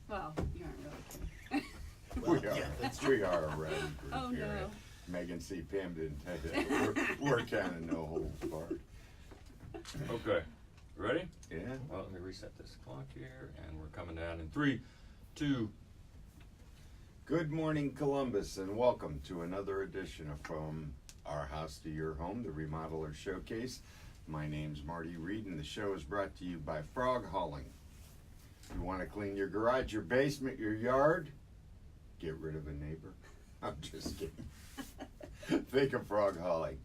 Well, you aren't really kidding. We are. We are a rowdy group Oh, here. no. Megan C. Pam didn't tell you that. We're kind of no holds barred. Okay, ready? Yeah. Well, let me reset this clock here, and we're coming down in 3, 2. Good morning, Columbus, and welcome to another edition of From Our House to Your Home, the Remodeler Showcase. My name's Marty Reed, and the show is brought to you by Frog Hauling. You want to clean your garage, your basement, your yard? Get rid of a neighbor? I'm just kidding. Think of Frog Hauling.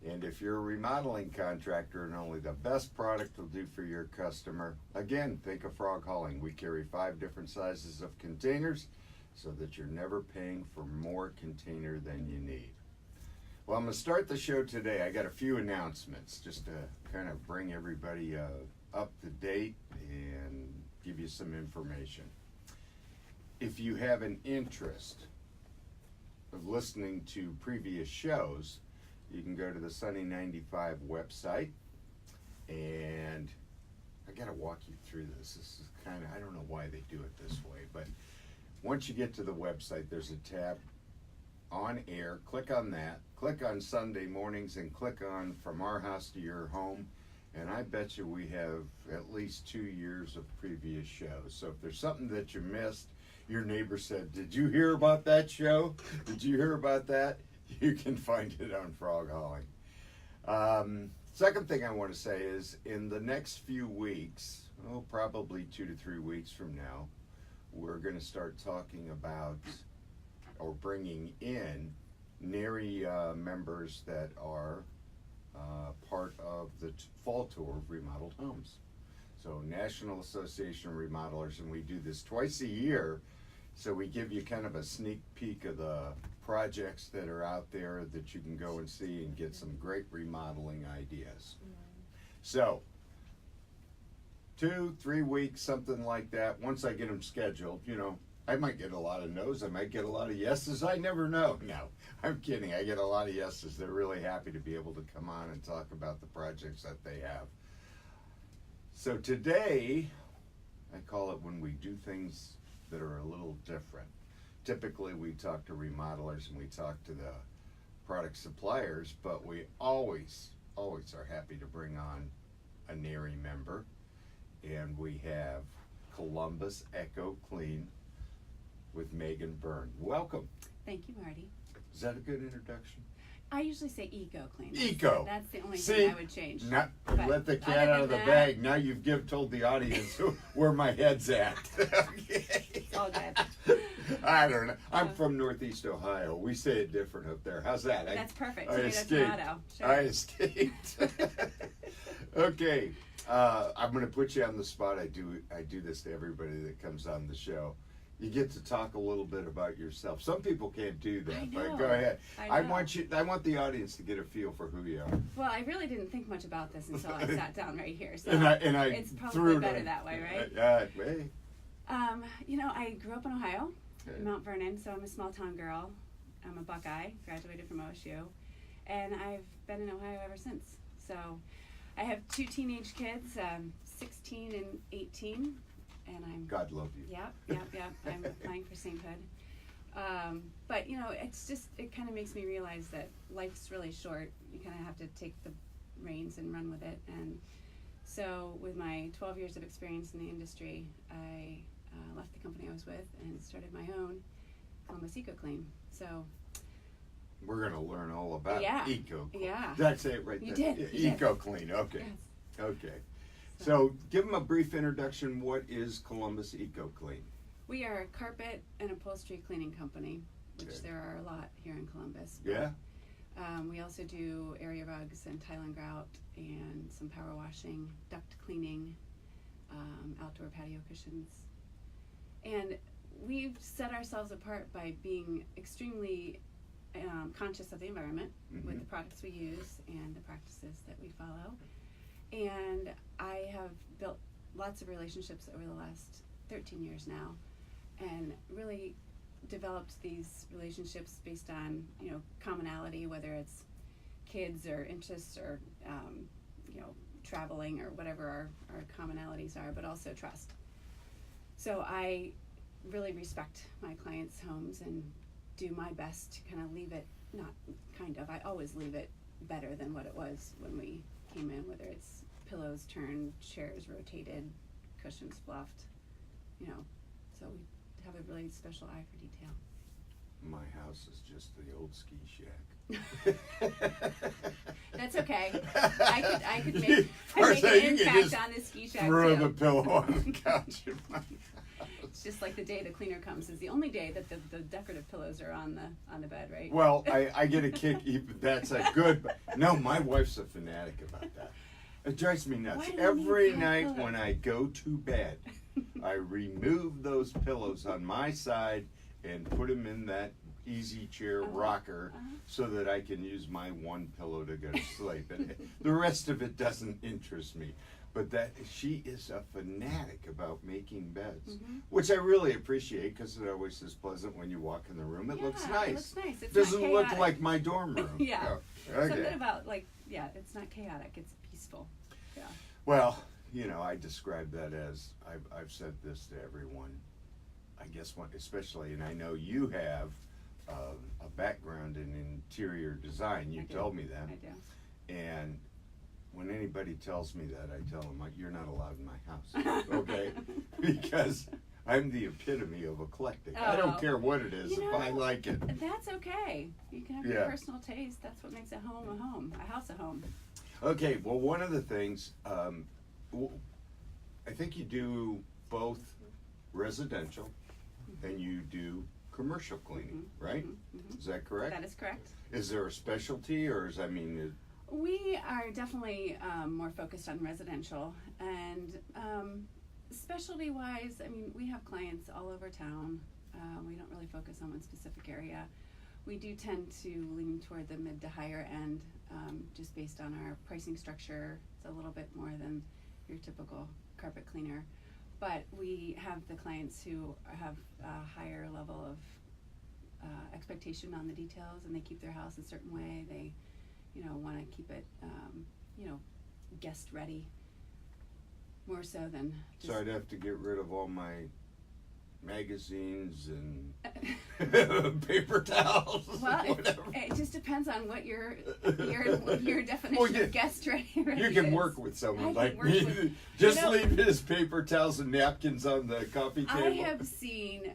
And if you're a remodeling contractor and only the best product will do for your customer, again, think of Frog Hauling. We carry 5 different sizes of containers so that you're never paying for more container than you need. Well, I'm going to start the show today. I got a few announcements just to kind of bring everybody up to date and give you some information. If you have an interest of listening to previous shows, you can go to the Sunny 95 website, and I got to walk you through this. This is kind of, I don't know why they do it this way, but once you get to the website, there's a tab on air. Click on that, click on Sunday mornings, and click on From Our House to Your Home, and I bet you we have at least 2 years of previous shows. So if there's something that you missed, your neighbor said, "Did you hear about that show? Did you hear about that?" You can find it on Frog Hauling. Second thing I want to say is in the next few weeks, probably 2 to 3 weeks from now, we're going to start talking about or bringing in NARI members that are part of the fall tour of Remodeled Homes. So National Association of Remodelers, and we do this twice a year. So we give you kind of a sneak peek of the projects that are out there that you can go and see and get some great remodeling ideas. So 2, 3 weeks, something like that. Once I get them scheduled, I might get a lot of no's. I might get a lot of yeses. I never know. No, I'm kidding. I get a lot of yeses. They're really happy to be able to come on and talk about the projects that they have. So today, I call it when we do things that are a little different. Typically, we talk to remodelers and we talk to the product suppliers, but we always are happy to bring on a NARI member. And we have Columbus Echo Clean with Megan Byrne. Welcome. Thank you, Marty. Is that a good introduction? I usually say eco clean. Eco. That's the only See, thing I would change. Let the cat out of the bag. Now you've told the audience where my head's at. Okay. It's all good. I don't know. I'm from Northeast Ohio. We say it different up there. How's that? That's perfect. I Tomato, escaped. tomato. Sure. I escaped. Okay. I'm going to put you on the spot. I do this to everybody that comes on the show. You get to talk a little bit about yourself. Some people can't do that, but go ahead. I want the audience to get a feel for who you are. Well, I really didn't think much about this until I sat down right here. So and I it's probably threw better it that way, right? Hey. I grew up in Ohio, Okay. in Mount Vernon, so I'm a small town girl. I'm a Buckeye, graduated from OSU, and I've been in Ohio ever since. So I have 2 teenage kids, 16 and 18. And I'm God love you. Yep. I'm applying for sainthood. But it kind of makes me realize that life's really short. You kind of have to take the reins and run with it. And so with my 12 years of experience in the industry, I left the company I was with and started my own, Columbus Eco Clean. So we're going to learn all about Eco Clean. Yeah. That's it right there. You did. Eco Clean. Okay. Yes. Okay. So give them a brief introduction. What is Columbus Eco Clean? We are a carpet and upholstery cleaning company, which Okay. there are a lot here in Columbus. Yeah? We also do area rugs and tile and grout and some power washing, duct cleaning, outdoor patio cushions. And we've set ourselves apart by being extremely conscious of the environment with the products we use and the practices that we follow. And I have built lots of relationships over the last 13 years now and really developed these relationships based on, commonality, whether it's kids or interests or, traveling or whatever our commonalities are, but also trust. So I really respect my clients' homes and do my best to kind of leave it, I always leave it better than what it was when we came in, whether it's pillows turned, chairs rotated, cushions fluffed, so we have a really special eye for detail. My house is just the old ski shack. That's okay. I could make First an thing, you can impact just on the ski shack throw too. the pillow on the couch in my It's just like the day the cleaner comes is the only day that the decorative pillows are on the bed, right? Well, I get a kick. That's a good. No, my wife's a fanatic about that. It drives me nuts. Why do we Every need night pillows? when I go to bed, I remove those pillows on my side and put them in that easy chair rocker so that I can use my one pillow to go to sleep. And the rest of it doesn't interest me. But that she is a fanatic about making beds, which I really appreciate because it always is pleasant when you walk in the room. It looks nice. It looks nice. It's Doesn't not look chaotic. like my dorm room. Yeah. Okay. Something about it's not chaotic. It's peaceful. Yeah. Well, I describe that as I've said this to everyone. I guess especially, and I know you have a background in interior design. You told me that. I do. And when anybody tells me that, I tell them, you're not allowed in my house, okay? Because I'm the epitome of eclectic. I don't care what it is if I like it. That's okay. You can have your personal taste. That's what makes a home, a house a home. Okay, well, one of the things, I think you do both residential and you do commercial cleaning, right? Is that correct? That is correct. Is there a specialty, or We are definitely more focused on residential, and specialty-wise, we have clients all over town. We don't really focus on one specific area. We do tend to lean toward the mid to higher end, just based on our pricing structure. It's a little bit more than your typical carpet cleaner, but we have the clients who have a higher level of expectation on the details, and they keep their house a certain way. They want to keep it, guest ready, more so than just... So I'd have to get rid of all my magazines and paper towels. Well, it just depends on what your definition of guest ready is. You can work with someone like me. With, just leave his paper towels and napkins on the coffee table. I have seen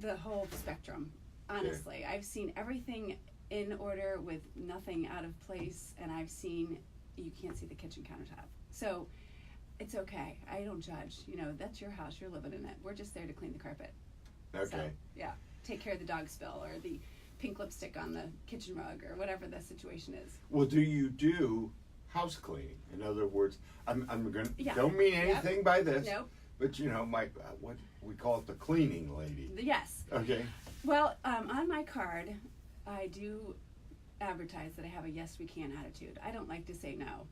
the whole spectrum, honestly. I've seen everything in order with nothing out of place, and I've seen you can't see the kitchen countertop. So it's okay. I don't judge. That's your house. You're living in it. We're just there to clean the carpet. Okay. So, yeah. Take care of the dog spill or the pink lipstick on the kitchen rug or whatever the situation is. Well, do you do house cleaning? In other words, I'm gonna don't mean anything by this. Nope. But my what we call it, the cleaning lady. Yes. Okay. Well, on my card, I do advertise that I have a yes we can attitude. I don't like to say no.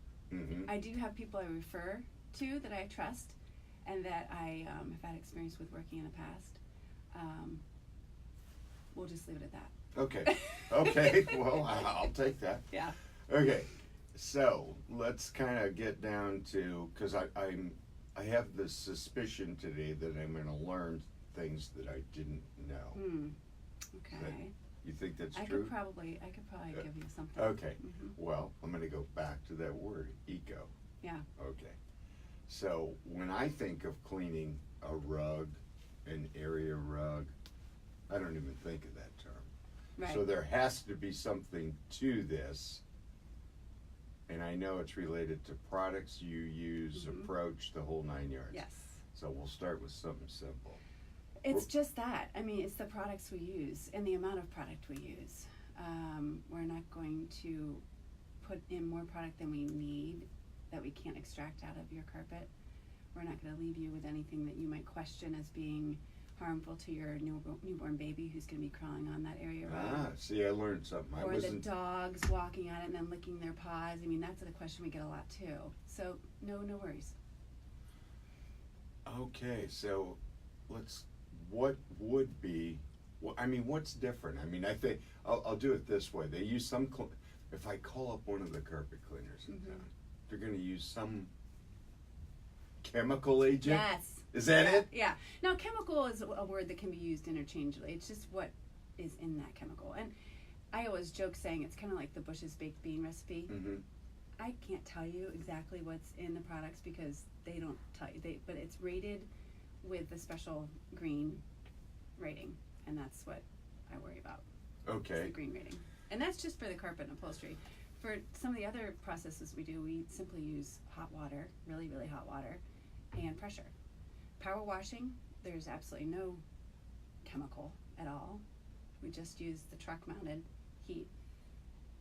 I do have people I refer to that I trust and that I have had experience with working in the past. We'll just leave it at that. Okay. Okay. Well, I'll take that. Yeah. Okay. So let's kind of get down to, because I have this suspicion today that I'm going to learn things that I didn't know. Okay. You think that's I true? could probably give you something. Okay. Well, I'm going to go back to that word, eco. Yeah. Okay. So when I think of cleaning a rug, an area rug, I don't even think of that term. Right. So there has to be something to this. And I know it's related to products you use, approach, the whole 9 yards. Yes. So we'll start with something simple. It's just that. It's the products we use and the amount of product we use. We're not going to put in more product than we need that we can't extract out of your carpet. We're not going to leave you with anything that you might question as being harmful to your newborn baby who's going to be crawling on that area. See, I learned something. Or the dogs walking on it and then licking their paws. That's a question we get a lot too. So no worries. Okay, so what would be, what's different? I think, I'll do it this way. They use some, if I call up one of the carpet cleaners in town, they're going to use some chemical agent? Yes. Is that yeah, it? Yeah. Now, chemical is a word that can be used interchangeably. It's just what is in that chemical. And I always joke saying it's kind of like the Bush's baked bean recipe. Mm-hmm. I can't tell you exactly what's in the products because they don't tell you. But it's rated with the special green rating, and that's what I worry about. Okay. It's the green rating. And that's just for the carpet and upholstery. For some of the other processes we do, we simply use hot water, really, really hot water, and pressure. Power washing, there's absolutely no chemical at all. We just use the truck mounted heat.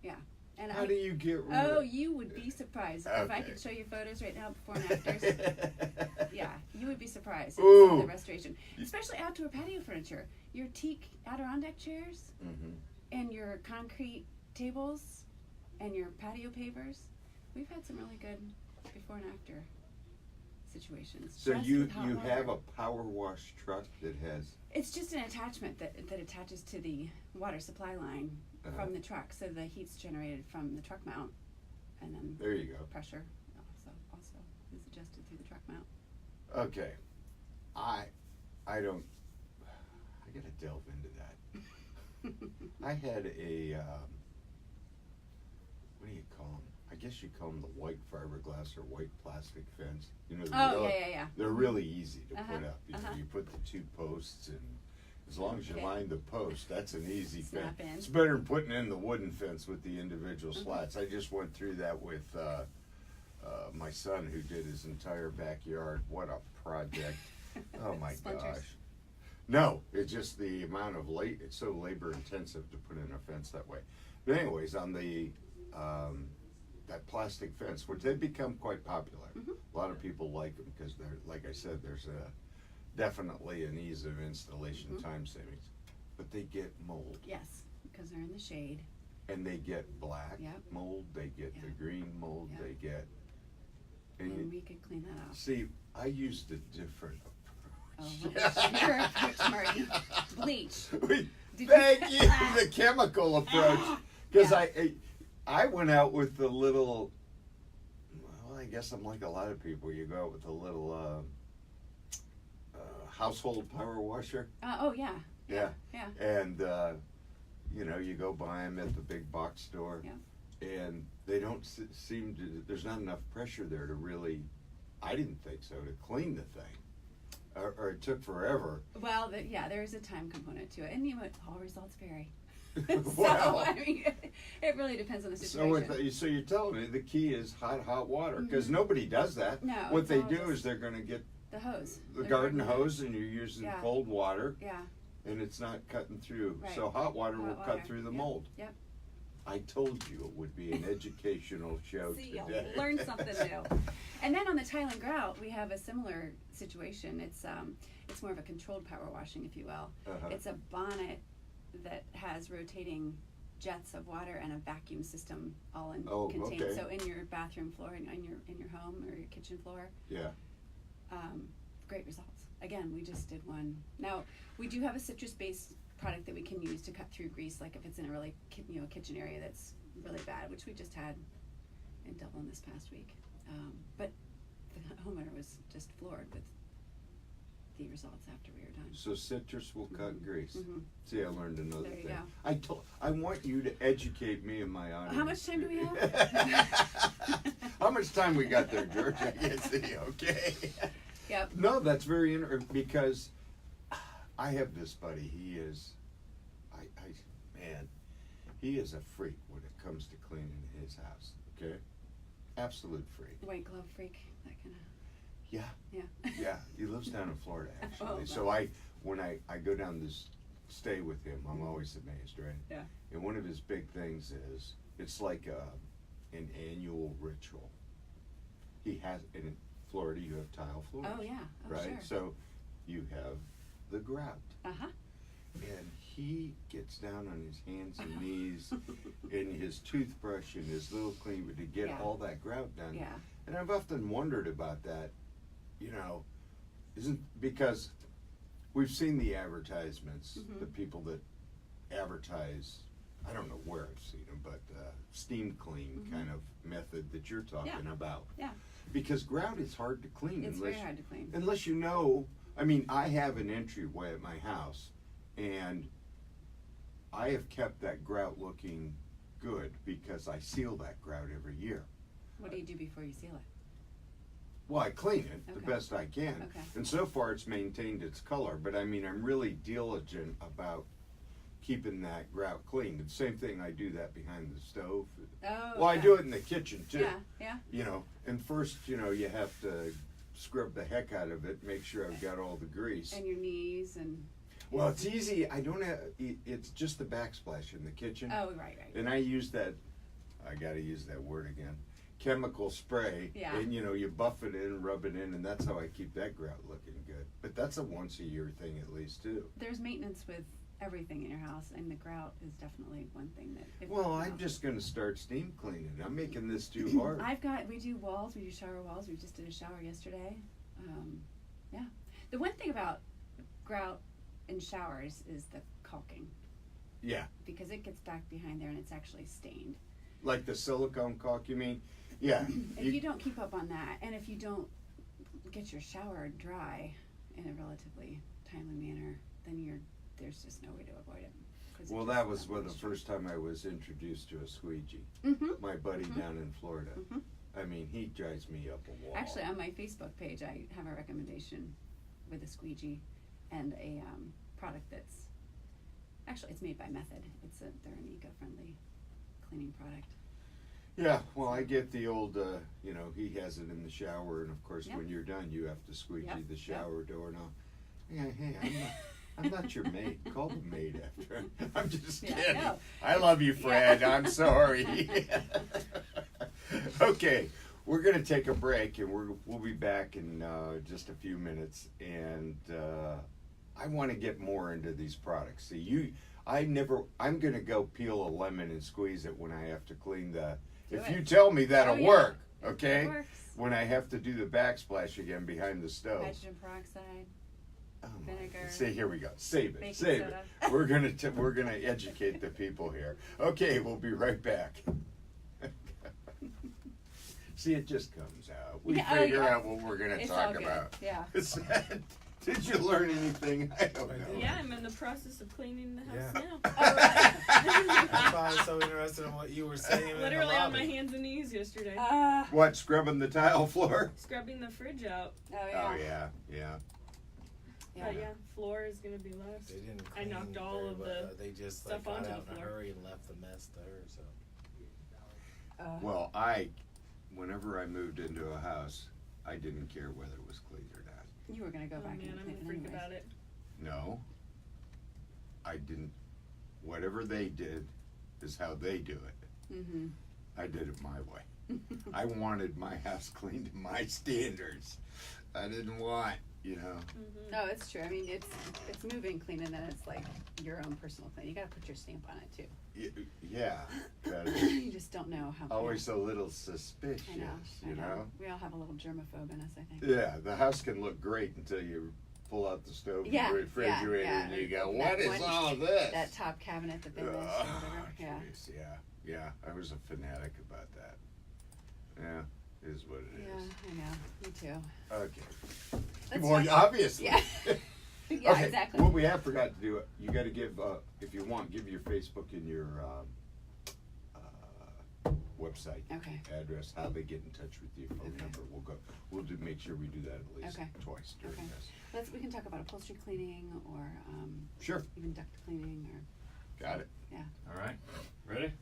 Yeah. And How do you get rid Oh, of you would be surprised if I Okay. could show you photos right now before and afters. Yeah, you would be surprised at Ooh. some of the restoration, especially outdoor patio furniture. Your teak Adirondack chairs Mhm. and your concrete tables and your patio pavers. We've had some really good before and after situations. So just you with hot water. have a power wash truck that has It's just an attachment that attaches to the water supply line from the truck. So the heat's generated from the truck mount, and then there you go. pressure also is adjusted through the truck mount. Okay. I gotta delve into that. I had a what do you call them? I guess you call them the white fiberglass or white plastic fence. You know, Oh, yeah. they're really easy to Uh-huh, put up. You know, you put the two posts, and as long as you Okay. line the post, that's an easy Snap fence. in. It's better than putting in the wooden fence with the individual slats. I just went through that with my son, who did his entire backyard. What a project! Oh my Splinters. gosh. No, it's just the amount of it's so labor intensive to put in a fence that way. But anyways, on the that plastic fence, which they've become quite popular. A lot of people like them because they're, like I said, there's definitely an ease of installation, time savings. But they get mold, Yes, because they're in the shade. and they get black Yep. mold. They get the Yeah. green mold. Yeah. They get. And we could clean that up. See, I used a different Oh, approach. well, your approach, Marty. Bleach. Did Thank you- you, the chemical approach. Because Yeah. I went out with the little, well, I guess I'm like a lot of people. You go out with a little household power washer. Oh, yeah. Yeah. Yeah. And, you know, you go buy them at the big box store. Yeah. And they don't seem to, there's not enough pressure there to really, I didn't think so, to clean the thing. Or it took forever. Well, there is a time component to it. And all results vary. Well. I mean, it really depends on the So, situation. so you're telling me the key is hot water, because nobody does that. No, What it's they all do just is they're going to get the hose. the garden hose, and you're using Yeah. cold water, Yeah. and it's not cutting through. Right. So hot water will Hot cut water. through the Yep. mold. Yep. I told you it would be an educational show See, today. you'll learn something new. And then on the tile and grout, we have a similar situation. It's more of a controlled power washing, if you will. Uh-huh. It's a bonnet that has rotating jets of water and a vacuum system all contained. okay. So in your bathroom floor and in your home or your kitchen floor, Yeah. great results. Again, we just did one. Now we do have a citrus-based product that we can use to cut through grease, like if it's in a really kitchen area that's really bad, which we just had in Dublin this past week. But the homeowner was just floored with the results after we were done. So citrus will cut grease. Mhm. See, I learned another There you thing. go. I want you to educate me and my audience. How much time do we have? How much time we got there, George? I can't see. Okay. Yep. No, that's very interesting, because I have this buddy. He is, man, he is a freak when it comes to cleaning his house. Okay, absolute freak. White glove freak, that kind of. Yeah, Yeah. yeah. He lives down in Florida, actually. Oh, So when I go down to stay with him, I'm always amazed, right? Yeah. And one of his big things is it's like an annual ritual. He has, in Florida, you have tile floors. Oh yeah. Oh right? sure. So you have the grout. Uh-huh. And he gets down on his hands and knees in his toothbrush and his little cleaner to get Yeah. all that grout done. Yeah. And I've often wondered about that, isn't because we've seen the advertisements, Mhm. the people that advertise, I don't know where I've seen them, but steam clean Mhm. kind of method that you're talking about. Yeah. because grout is hard to clean. It's very hard to clean. Unless you know, I mean, I have an entryway at my house, and I have kept that grout looking good because I seal that grout every year. What do you do before you seal it? Well, I clean it the Okay. best I can. Okay. And so far it's maintained its color, but I mean, I'm really diligent about keeping that grout clean. The same thing, I do that behind the stove. Oh, Well, I okay. do it in the kitchen too. Yeah. You know, and first, you know, you have to scrub the heck out of it, make sure I've got all the grease. And your knees and. Well, it's easy. I don't have, it's just the backsplash in the kitchen. Oh, right. And I use that, I gotta use that word again, chemical spray. Yeah. And you know, you buff it in, rub it in, and that's how I keep that grout looking good. But that's a once a year thing at least too. There's maintenance with everything in your house, and the grout is definitely one thing that. Well, I'm just gonna start steam cleaning. I'm making this too hard. we do walls, we do shower walls, we just did a shower yesterday. Yeah. The one thing about grout in showers is the caulking, Yeah. because it gets back behind there and it's actually stained. Like the silicone caulk, you mean? Yeah. If you don't keep up on that, and if you don't get your shower dry in a relatively timely manner, then there's just no way to avoid it. Well, that was the first time I was introduced to a squeegee. Mm-hmm. My buddy down in Florida. Mm-hmm. I mean, he drives me up a wall. Actually, on my Facebook page, I have a recommendation with a squeegee and a product that's actually, it's made by Method. They're an eco-friendly cleaning product. Yeah, well, I get the old, you know, he has it in the shower, and of course, Yep. when you're done, you have to squeegee Yep, the yep. shower door and all. Yeah, hey, I'm not your maid. Call the maid after. I'm just Yeah, kidding. no. I love you, Fred. I'm sorry. Okay, we're gonna take a break, and we'll be back in just a few minutes, and I want to get more into these products. See, I'm gonna go peel a lemon and squeeze it when I have to clean the. Do If it. you tell me that'll Oh, yeah. work, It okay? works. When I have to do the backsplash again behind the stove. Hydrogen peroxide. Oh my- Vinegar. See, here we go. Save it. Baking Save soda. it. We're gonna educate the people here. Okay, we'll be right back. See, it just comes out. We Yeah, oh, figure yeah. out what we're gonna It's all talk good. about. Yeah. Did you learn anything? I don't know. Yeah, I'm in the process of cleaning the house Yeah. now. All right. That's why I was so interested in what you were saying. in the Literally on my lobby. hands and knees yesterday. What, scrubbing the tile floor? Scrubbing the fridge out. Oh yeah. Oh, yeah, yeah. But yeah, floor is gonna be left. They didn't I clean knocked all very of well. the They just stuff got onto out the in a floor. hurry and left the mess to her. So Well, whenever I moved into a house, I didn't care whether it was clean or not. You were gonna go Oh back man, and I'm clean a it freak anyways. about it. No, I didn't. Whatever they did is how they do it. Mm-hmm. I did it my way. I wanted my house clean to my standards. I didn't want, you know. Mm-hmm. No, it's true. I mean, it's moving clean, and then it's like your own personal thing. You gotta put your stamp on it too. Yeah, 'cause You just don't know how. always a little suspicious, I know. you know. We all have a little germaphobe in us, I think. Yeah, the house can look great until you pull out the stove Yeah, and refrigerator yeah, and you yeah. go, That what is one- all this? That top cabinet that they missed or Oh, whatever. Yeah. jeez, yeah, I was a fanatic about that. Yeah, it is what it Yeah, is. I know. Me too. Okay. That's Well, fine. obviously. Yeah. Yeah, Okay, exactly. what we have forgot to do, you gotta give, if you want, give your Facebook and your, website Okay. address, how they get in touch with you, phone Okay. number, we'll make sure we do that at least Okay. twice during Okay. this. We can talk about upholstery cleaning or Sure, even duct cleaning or got it. All right, ready?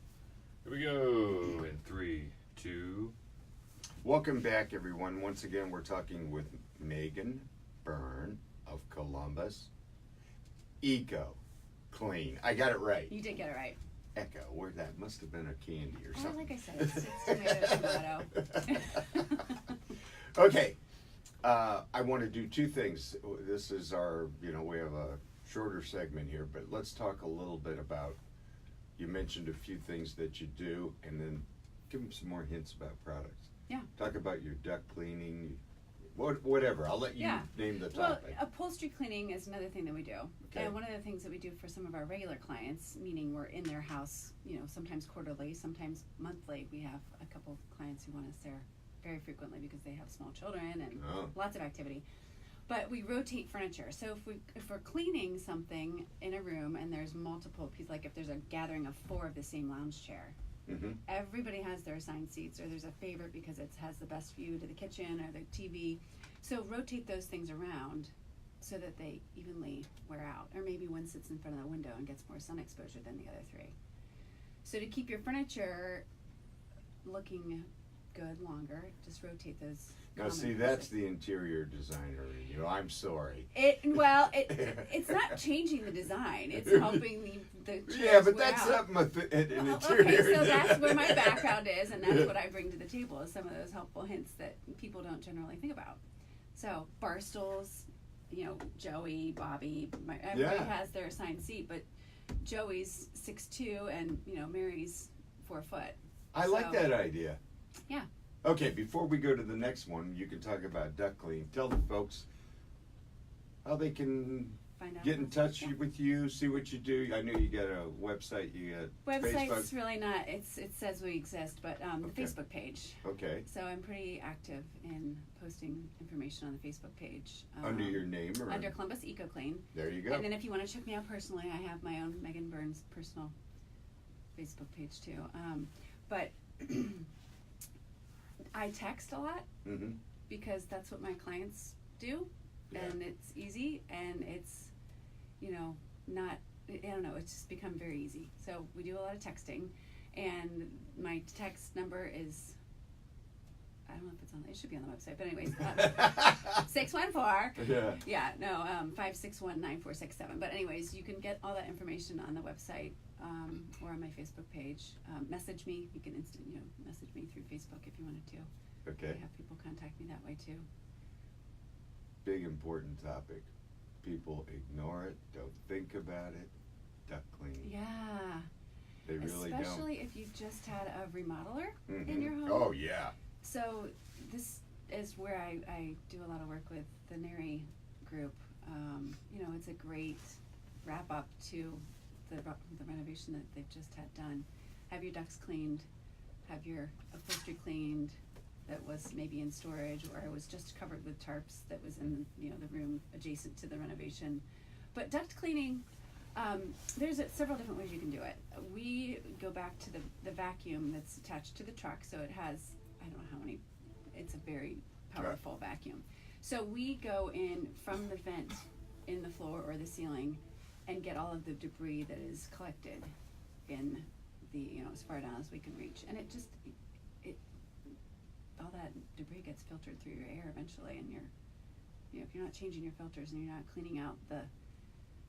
Here we go. In 3, 2. Welcome back, everyone. Once again, we're talking with Megan Byrne of Columbus. Eco Clean. I got it right. you did get it right. Echo. Where that must have been a candy or Oh, something. like I said, it's tomato. Okay. I want to do two things. This is our, we have a shorter segment here, but let's talk a little bit about, you mentioned a few things that you do, and then give them some more hints about products. Yeah. Talk about your duct cleaning, whatever. I'll let you Yeah. name the Well, topic. upholstery cleaning is another thing that we do. Okay. And one of the things that we do for some of our regular clients, meaning we're in their house, sometimes quarterly, sometimes monthly. We have a couple clients who want us there very frequently because they have small children and Oh. lots of activity. But we rotate furniture. So if we're cleaning something in a room and there's multiple pieces, like if there's a gathering of 4 of the same lounge chair, Mm-hmm. everybody has their assigned seats, or there's a favorite because it has the best view to the kitchen or the TV. So rotate those things around so that they evenly wear out. Or maybe one sits in front of the window and gets more sun exposure than the other 3. So to keep your furniture looking good longer, just rotate those. Now, common see, that's pieces. the interior designer in you. I'm sorry. It's not changing the design. It's helping the chairs Yeah, but wear that's out. something an Well, interior. okay, so that's where my background is, and that's what I bring to the table, is some of those helpful hints that people don't generally think about. So bar stools, Joey, Bobby, everybody Yeah. has their assigned seat, but Joey's 6'2", and Mary's 4 foot. I like So- that idea. Yeah. Okay, before we go to the next one, you can talk about duct clean. Tell the folks how they can Find out. get in touch Yeah. with you, see what you do. I know you got a website, you got Website's Facebook. really not. It says we exist, but the Okay. Facebook page. Okay, So I'm pretty active in posting information on the Facebook page. under your name or Under Columbus Eco Clean. there you go. And then if you want to check me out personally, I have my own Megan Byrne's personal Facebook page too. But I text a lot Mm-hmm. because that's what my clients do, Yeah. and it's easy, and it's not. I don't know. It's just become very easy. So we do a lot of texting, and my text number is. I don't know if it's on. It should be on the website, but anyways, 614. Yeah. Yeah, no, 561-9467. But anyways, you can get all that information on the website or on my Facebook page. Message me. You can message me through Facebook if you wanted to. Okay. I have people contact me that way too. Big important topic. People ignore it, don't think about it. Duct cleaning. Yeah. They really don't. Especially if you just had a remodeler in Mhm. your home. Oh yeah. So this is where I do a lot of work with the NARI group. It's a great wrap up to the renovation that they've just had done. Have your ducts cleaned, have your upholstery cleaned that was maybe in storage, or it was just covered with tarps that was in the room adjacent to the renovation. But duct cleaning, there's several different ways you can do it. We go back to the vacuum that's attached to the truck, so it has, I don't know how many, it's a very powerful vacuum. So we go in from the vent in the floor or the ceiling and get all of the debris that is collected in the, as far down as we can reach. And it all that debris gets filtered through your air eventually, and if you're not changing your filters and you're not cleaning out the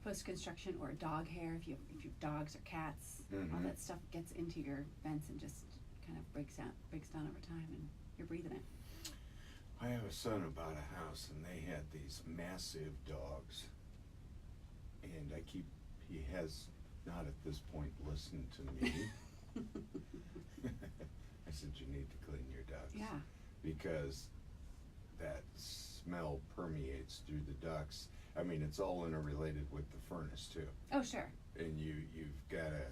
post-construction or dog hair, if you have dogs or cats, all Mhm. that stuff gets into your vents and just kind of breaks down over time, and you're breathing it. I have a son who bought a house and they had these massive dogs. And he has not at this point listened to me. I said, you need to clean your ducts. Yeah. Because that smell permeates through the ducts. I mean, it's all interrelated with the furnace too. Oh, sure. And you've gotta,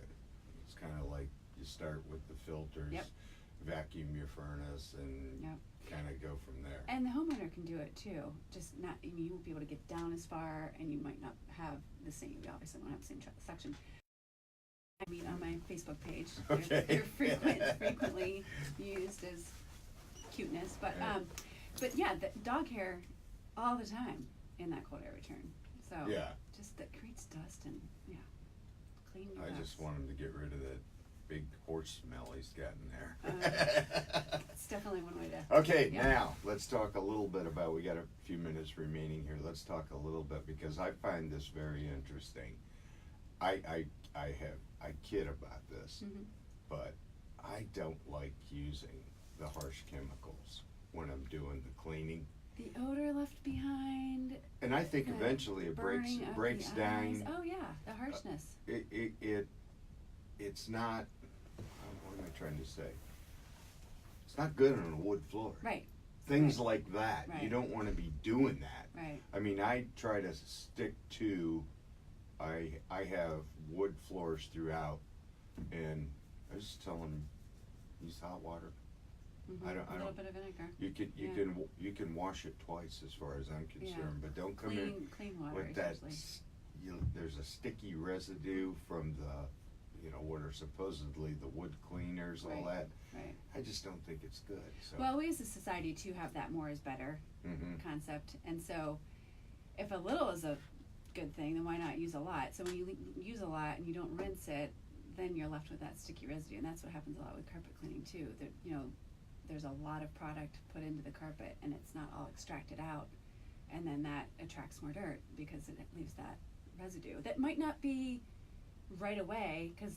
it's kinda like you start with the filters. Yep. Vacuum your furnace and Yep. kinda go from there. And the homeowner can do it too. Just not, you won't be able to get down as far, and you might not have the same, you obviously won't have the same suction. I mean, on my Facebook page, Okay. they're frequently used as cuteness, but yeah, the dog hair all the time in that cold air return. So Yeah. just that creates dust, and clean your I ducts. just want him to get rid of that big horse smell he's got in there. It's definitely one way to. Okay, Yeah. now let's talk a little bit about. We got a few minutes remaining here. Let's talk a little bit because I find this very interesting. I kid about this, Mhm. but I don't like using the harsh chemicals when I'm doing the cleaning. The odor left behind. And I think the eventually it burning of breaks the down. eyes. Oh yeah, the harshness. It's not. What am I trying to say? It's not good on a wood floor. Right. Things like that. You Right. don't want to be doing that. Right. I mean, I try to stick to. I have wood floors throughout, and I was just telling them, use hot water. I A don't. little bit of vinegar. You can wash it twice, as far as I'm concerned, but don't come in Clean water. with that. Usually. There's a sticky residue from what are supposedly the wood cleaners, all that. Right. I just don't think it's good. So. Well, we as a society too have that more is better concept, and so if a little is a good thing, then why not use a lot? So when you use a lot and you don't rinse it, then you're left with that sticky residue, and that's what happens a lot with carpet cleaning too. That there's a lot of product put into the carpet, and it's not all extracted out, and then that attracts more dirt because it leaves that residue that might not be right away because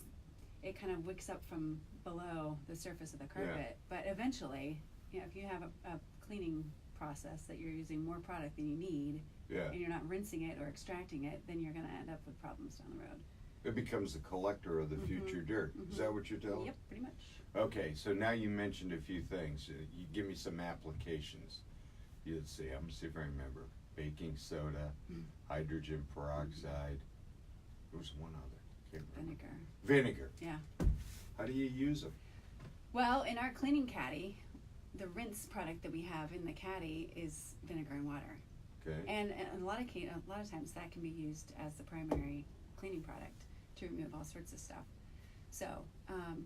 it kind of wicks up from below the surface of the carpet, but eventually, if you have a cleaning process that you're using more product than you need, and you're not rinsing it or extracting it, then you're going to end up with problems down the road. It becomes the collector of the future dirt. Is that what you're telling? Yep, pretty much. Okay, so now you mentioned a few things. You give me some applications. Let's see. I'm gonna see if I remember. Baking soda, hydrogen peroxide. There was one other. Can't remember. Vinegar. Yeah. How do you use them? Well, in our cleaning caddy, the rinse product that we have in the caddy is vinegar and water. Okay. And a lot of times that can be used as the primary cleaning product to remove all sorts of stuff. So,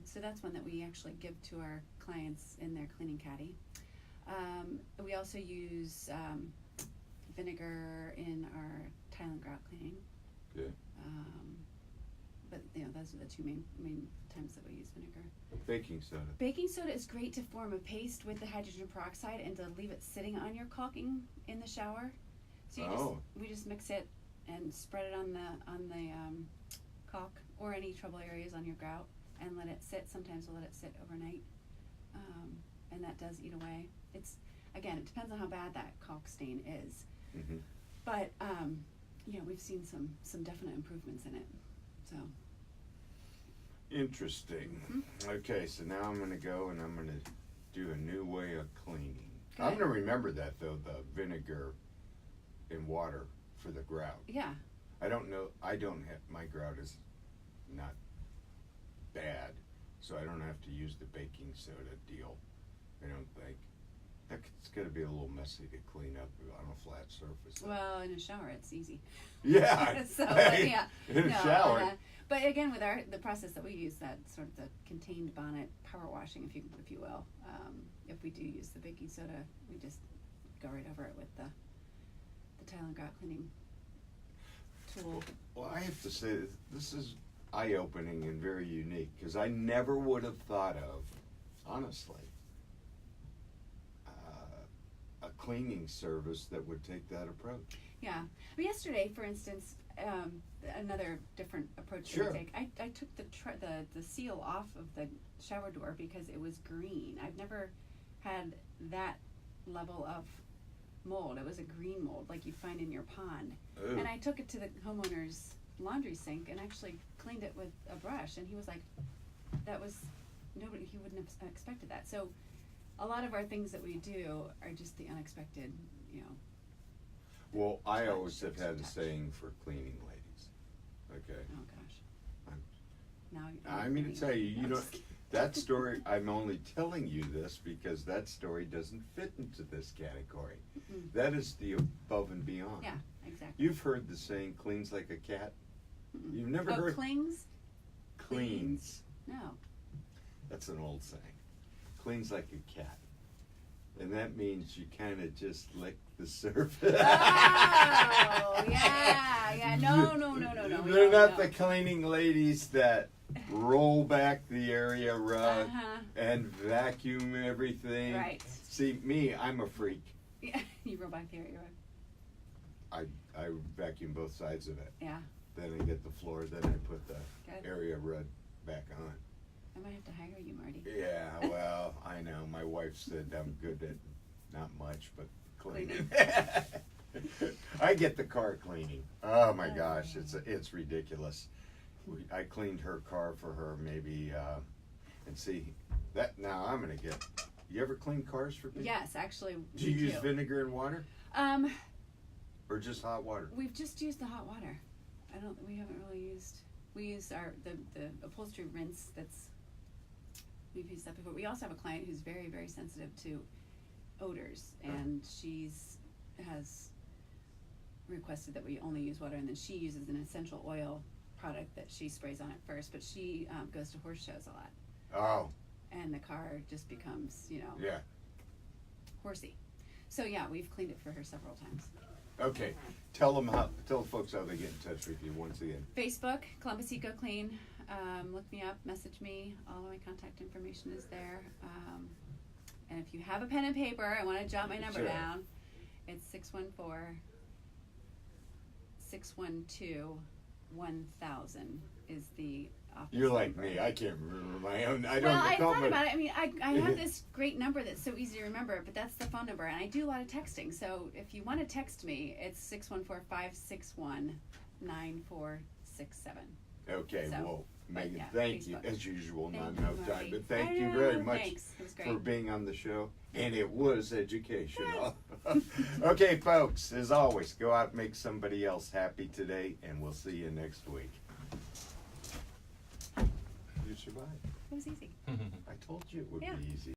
so that's one that we actually give to our clients in their cleaning caddy. We also use vinegar in our tile and grout cleaning. Yeah. But those are the two main times that we use vinegar. Baking soda. Baking soda is great to form a paste with the hydrogen peroxide and to leave it sitting on your caulking in the shower. So we just mix it and spread it on the caulk or any trouble areas on your grout and let it sit. Sometimes we'll let it sit overnight, and that does eat away. Again, it depends on how bad that caulk stain is. But we've seen some definite improvements in it. So interesting. Okay, so now I'm gonna go and I'm gonna do a new way of cleaning. Good. I'm gonna remember that though, the vinegar and water for the grout. Yeah. I don't know. My grout is not bad, so I don't have to use the baking soda deal. I don't think. It's going to be a little messy to clean up on a flat surface. Well, in a shower, it's easy. Yeah. So yeah. In a shower. But again, with the process that we use, that sort of the contained bonnet power washing, if you will, if we do use the baking soda, we just go right over it with the tile and grout cleaning tool. Well, I have to say this is eye-opening and very unique because I never would have thought of, honestly, a cleaning service that would take that approach. Yeah. Yesterday, for instance, another different approach that we take. I took the seal off of the shower door because it was green. I've never had that level of mold. It was a green mold like you'd find in your pond. Ooh. And I took it to the homeowner's laundry sink and actually cleaned it with a brush, and he was like, he wouldn't have expected that. So a lot of our things that we do are just the unexpected, Well, I always have had a saying for cleaning ladies. Okay. Oh gosh. I mean to tell you, that story, I'm only telling you this because that story doesn't fit into this category. That is the above and beyond. Yeah, exactly. You've heard the saying, cleans like a cat? You've never heard? Clings? Cleans. No. That's an old saying. Cleans like a cat. And that means you kind of just lick the surface. Oh, yeah. No. They're not the cleaning ladies that roll back the area rug and vacuum everything. Right. See, me, I'm a freak. Yeah, you roll back the area rug. I vacuum both sides of it. Yeah. Then I get the floor, then I put the area rug back on. I might have to hire you, Marty. Yeah, well, I know. My wife said I'm good at not much, but cleaning. I get the car cleaning. Oh my gosh, it's ridiculous. I cleaned her car for her maybe, and see that now I'm gonna get. You ever clean cars for people? Yes, actually. Do you use vinegar and water? Or just hot water? We've just used the hot water. We haven't really used. We use the upholstery rinse that's we've used that before. We also have a client who's very, very sensitive to odors, and has requested that we only use water, and then she uses an essential oil product that she sprays on it first, but she goes to horse shows a lot, Oh, and the car just becomes, yeah. horsey. So yeah, we've cleaned it for her several times. Okay. Tell folks how they get in touch with you once again. Facebook, Columbus Eco Clean. Look me up, message me. All of my contact information is there. And if you have a pen and paper, I want to jot my number Sure. down. It's 614-612-1000 is the office You're like number. me. I can't remember my own. I Well, don't I recall, thought but about it. I mean, I have this great number that's so easy to remember, but that's the phone number, and I do a lot of texting. So if you want to text me, it's 614-561-9467. Okay, So, well, but Megan, yeah, thank you. Facebook. As usual, Thank not you, enough Marty. time, but thank I you know, very much thanks. It was great. for being on the show. And it was educational. Okay, folks, as always, go out and make somebody else happy today, and we'll see you next week. You survived. It was easy. I told you it would Yeah. be easy.